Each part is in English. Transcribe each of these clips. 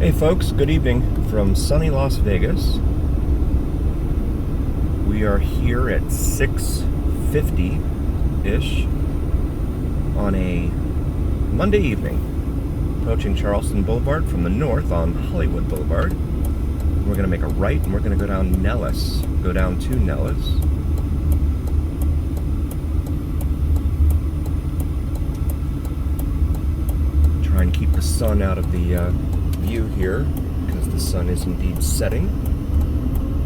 Hey folks, good evening from sunny Las Vegas. We are here at 6:50-ish on a Monday evening, approaching Charleston Boulevard from the north on Hollywood Boulevard. We're going to make a right and we're going to go down Nellis, go down to Nellis. Try and keep the sun out of the view here, because the sun is indeed setting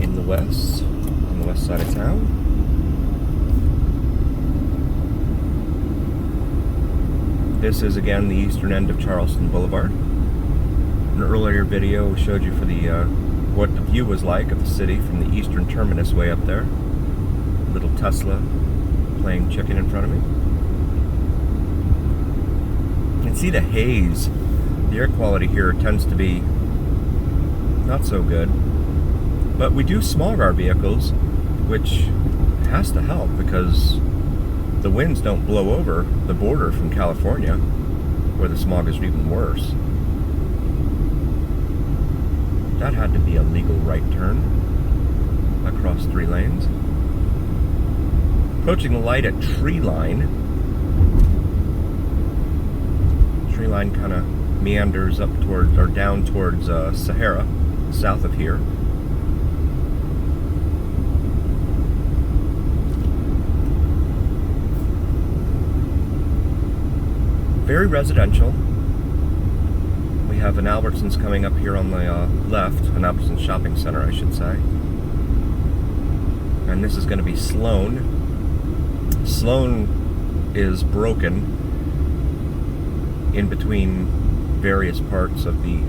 in the west, on the west side of town. This is again the eastern end of Charleston Boulevard. An earlier video showed you for the what the view was like of the city from the eastern terminus way up there. Little Tesla playing chicken in front of me. You can see the haze. The air quality here tends to be not so good, but we do smog our vehicles, which has to help because the winds don't blow over the border from California, where the smog is even worse. That had to be a legal right turn across 3 lanes. Approaching the light at Tree Line. Tree Line kind of meanders up towards, or down towards Sahara, south of here. Very residential. We have an Albertsons coming up here on the left, an Albertsons shopping center, I should say. And this is going to be Sloan. Sloan is broken in between various parts of the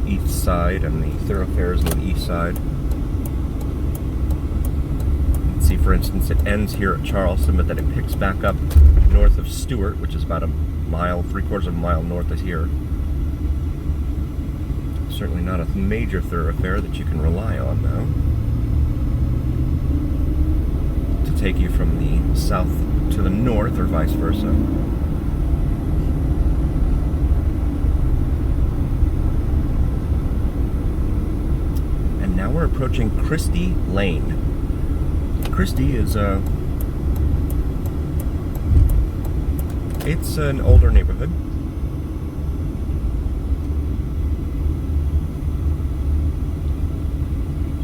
east side and the thoroughfares on the east side. You can see, for instance, it ends here at Charleston, but then it picks back up north of Stewart, which is about a mile, 3/4 of a mile north of here. Certainly not a major thoroughfare that you can rely on, though, to take you from the south to the north or vice versa. Now we're approaching Christie Lane. Christie is it's an older neighborhood.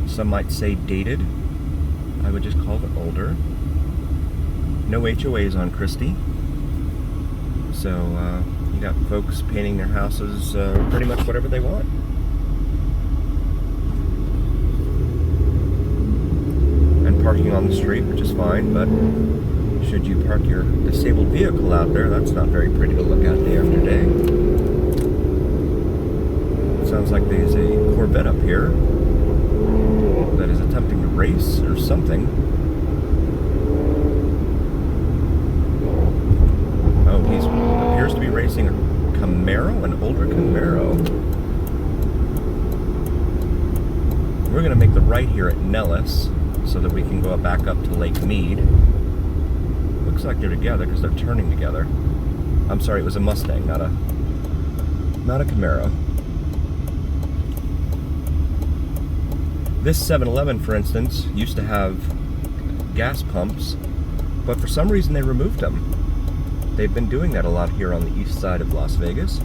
Some might say dated. I would just call it older. No HOAs on Christie. So you got folks painting their houses pretty much whatever they want. Parking on the street, which is fine, but should you park your disabled vehicle out there, that's not very pretty to look at day after day. It sounds like there's a Corvette up here that is attempting to race or something. Oh, he appears to be racing a Camaro, an older Camaro. We're going to make the right here at Nellis, so that we can go back up to Lake Mead. Looks like they're together because they're turning together. I'm sorry, it was a Mustang, not a Camaro. This 7-Eleven, for instance, used to have gas pumps, but for some reason they removed them. They've been doing that a lot here on the east side of Las Vegas.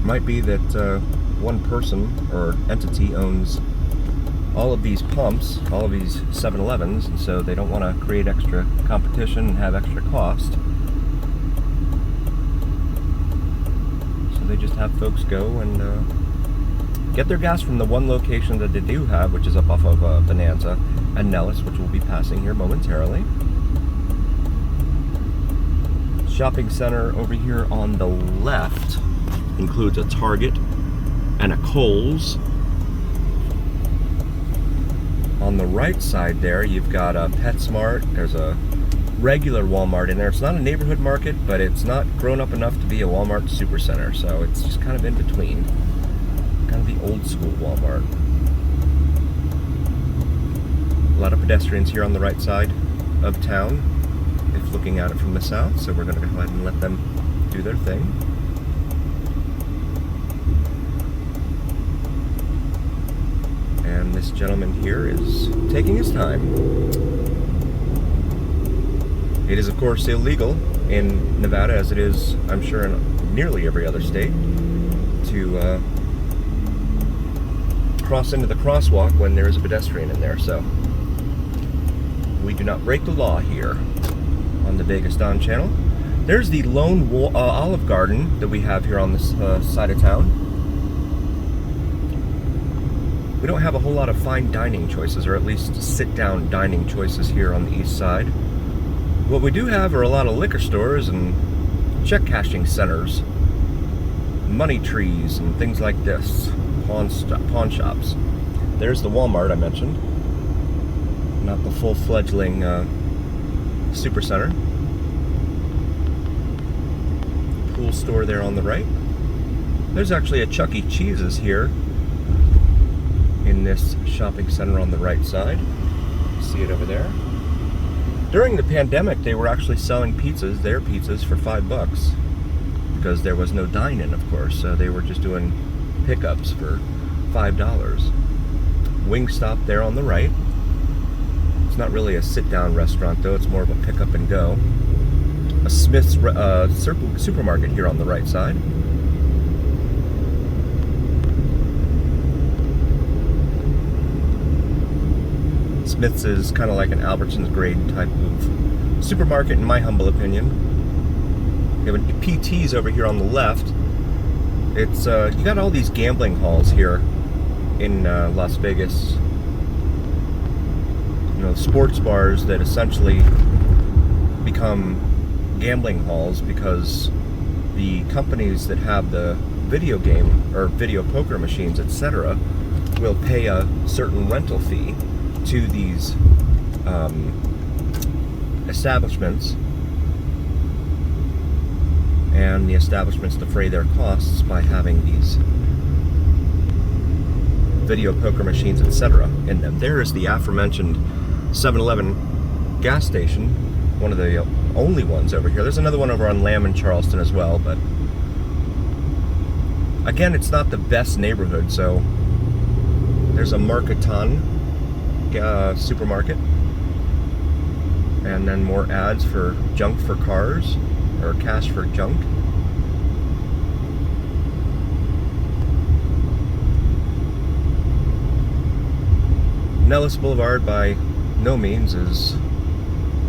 Might be that one person or entity owns all of these pumps, all of these 7-Elevens, and so they don't want to create extra competition and have extra cost. So they just have folks go and get their gas from the one location that they do have, which is up off of Bonanza and Nellis, which we'll be passing here momentarily. Shopping center over here on the left includes a Target and a Kohl's. On the right side there, you've got a PetSmart. There's a regular Walmart in there. It's not a neighborhood market, but it's not grown up enough to be a Walmart supercenter, so it's just kind of in between. Kind of the old school Walmart. A lot of pedestrians here on the right side of town, if looking at it from the south, so we're going to go ahead and let them do their thing. This gentleman here is taking his time. It is, of course, illegal in Nevada, as it is, I'm sure, in nearly every other state, to cross into the crosswalk when there is a pedestrian in there. So we do not break the law here on the Vegas Don channel. There's the lone Olive Garden that we have here on this side of town. We don't have a whole lot of fine dining choices, or at least sit-down dining choices here on the east side. What we do have are a lot of liquor stores and check-cashing centers, money trees, and things like this, pawn shops. There's the Walmart I mentioned, not the full-fledgling super center. Pool store there on the right. There's actually a Chuck E. Cheese's here in this shopping center on the right side. See it over there. During the pandemic, they were actually selling pizzas, their pizzas, for $5 because there was no dine-in, of course. So they were just doing pickups for $5. Wingstop there on the right. It's not really a sit-down restaurant, though. It's more of a pick-up and go. A Smith's supermarket here on the right side. Smith's is kind of like an Albertsons grade type of supermarket, in my humble opinion. You have PT's over here on the left. It's you got all these gambling halls here in Las Vegas. You know, sports bars that essentially become gambling halls because the companies that have the video game or video poker machines, etc., will pay a certain rental fee to these establishments, and the establishments defray their costs by having these video poker machines, etc. in them. There is the aforementioned 7-Eleven gas station, one of the only ones over here. There's another one over on Lamb in Charleston as well, but again, it's not the best neighborhood. So there's a Marketon supermarket, and then more ads for junk for cars, or cash for junk. Nellis Boulevard by no means is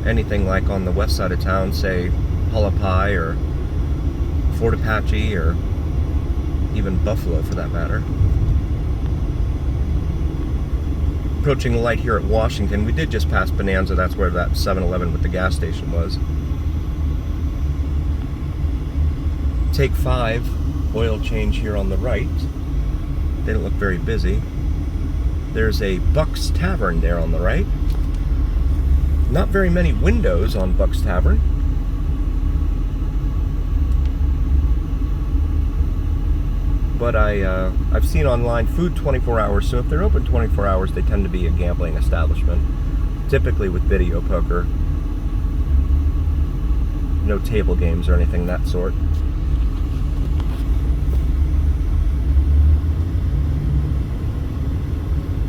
anything like on the west side of town, say Hualapai or Fort Apache, or even Buffalo for that matter. Approaching the light here at Washington. We did just pass Bonanza. That's where that 7-Eleven with the gas station was. Take 5 oil change here on the right. They don't look very busy. There's a Buck's Tavern there on the right. Not very many windows on Buck's Tavern. But I've seen online food 24 hours, so if they're open 24 hours, they tend to be a gambling establishment, typically with video poker. No table games or anything of that sort.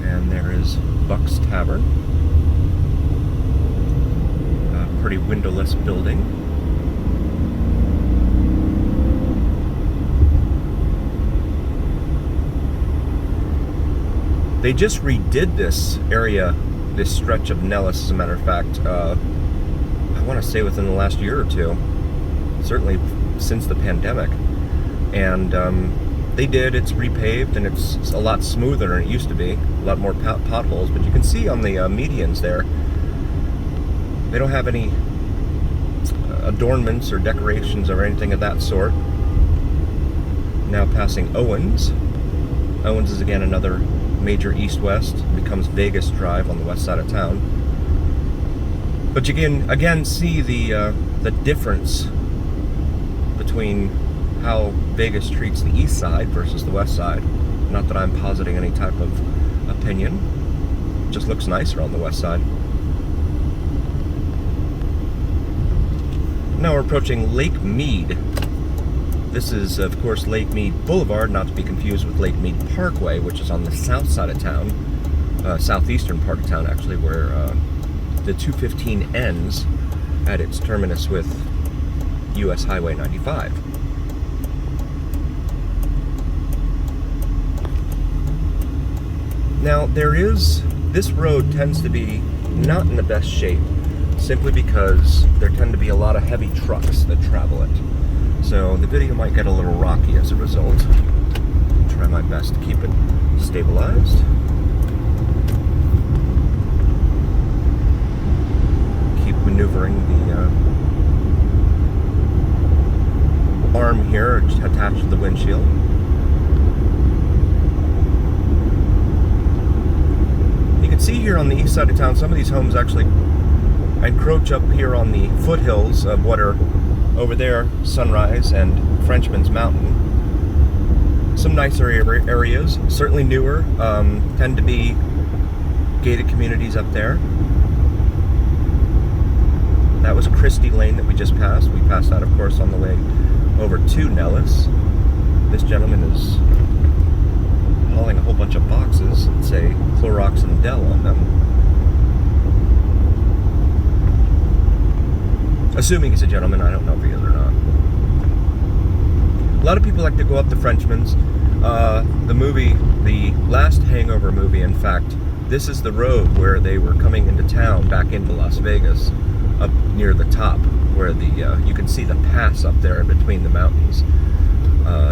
And there is Buck's Tavern. A pretty windowless building. They just redid this area, this stretch of Nellis, as a matter of fact, I want to say within the last year or two, certainly since the pandemic. And they did, it's repaved, and it's a lot smoother than it used to be, a lot more potholes, but you can see on the medians there, they don't have any adornments or decorations or anything of that sort. Now passing Owens. Owens is again another major east-west, becomes Vegas Drive on the west side of town. But you can again see the difference between how Vegas treats the east side versus the west side. Not that I'm positing any type of opinion. It just looks nicer on the west side. Now we're approaching Lake Mead. This is, of course, Lake Mead Boulevard, not to be confused with Lake Mead Parkway, which is on the south side of town. southeastern part of town, actually, where the 215 ends at its terminus with US Highway 95. Now, this road tends to be not in the best shape, simply because there tend to be a lot of heavy trucks that travel it. So the video might get a little rocky as a result. I'll try my best to keep it stabilized. Keep maneuvering the arm here attached to the windshield. You can see here on the east side of town, some of these homes actually encroach up here on the foothills of what are over there, Sunrise and Frenchman's Mountain. Some nicer areas, certainly newer, tend to be gated communities up there. That was Christie Lane that we just passed. We passed that, of course, on the way over to Nellis. This gentleman is hauling a whole bunch of boxes that say Clorox and Dell on them. Assuming he's a gentleman, I don't know if he is or not. A lot of people like to go up to Frenchman's. The last Hangover movie, in fact, this is the road where they were coming into town, back into Las Vegas, up near the top, where you can see the pass up there in between the mountains,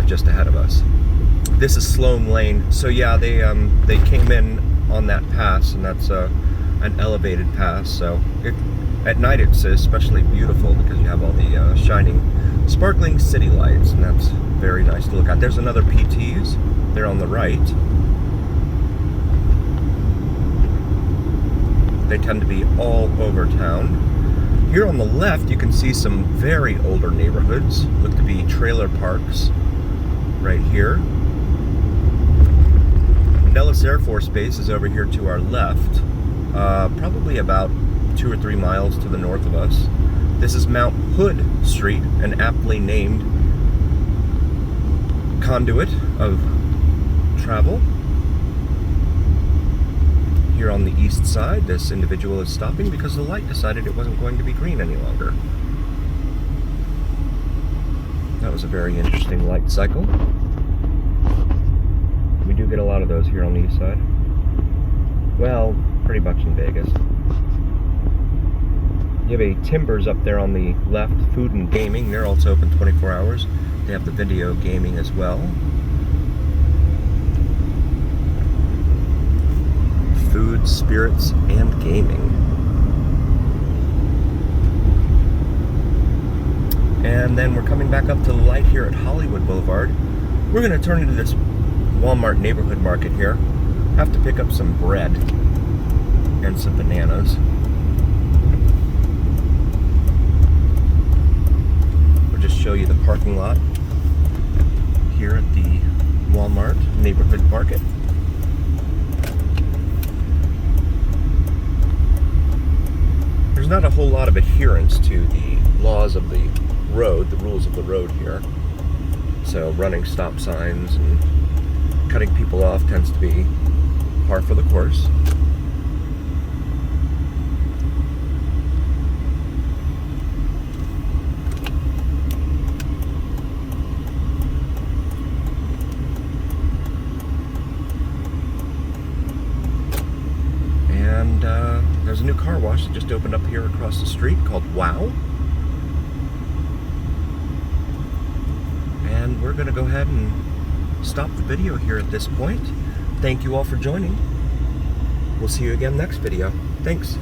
just ahead of us. This is Sloan Lane, so yeah, they came in on that pass, and that's an elevated pass. So at night it's especially beautiful because you have all the shining, sparkling city lights, and that's very nice to look at. There's another PT's. They're on the right. They tend to be all over town. Here on the left, you can see some very older neighborhoods. Look to be trailer parks right here. Nellis Air Force Base is over here to our left, probably about 2 or 3 miles to the north of us. This is Mount Hood Street, an aptly named conduit of travel. Here on the east side, this individual is stopping because the light decided it wasn't going to be green any longer. That was a very interesting light cycle. We do get a lot of those here on the east side. Well, pretty much in Vegas. You have a Timbers up there on the left, food and gaming. They're also open 24 hours. They have the video gaming as well. Food, spirits, and gaming. And then we're coming back up to the light here at Hollywood Boulevard. We're going to turn into this Walmart neighborhood market here. Have to pick up some bread and some bananas. We'll just show you the parking lot here at the Walmart neighborhood market. There's not a whole lot of adherence to the laws of the road, the rules of the road here. So running stop signs and cutting people off tends to be par for the course. And there's a new car wash that just opened up here across the street called Wow. And we're going to go ahead and stop the video here at this point. Thank you all for joining. We'll see you again next video. Thanks.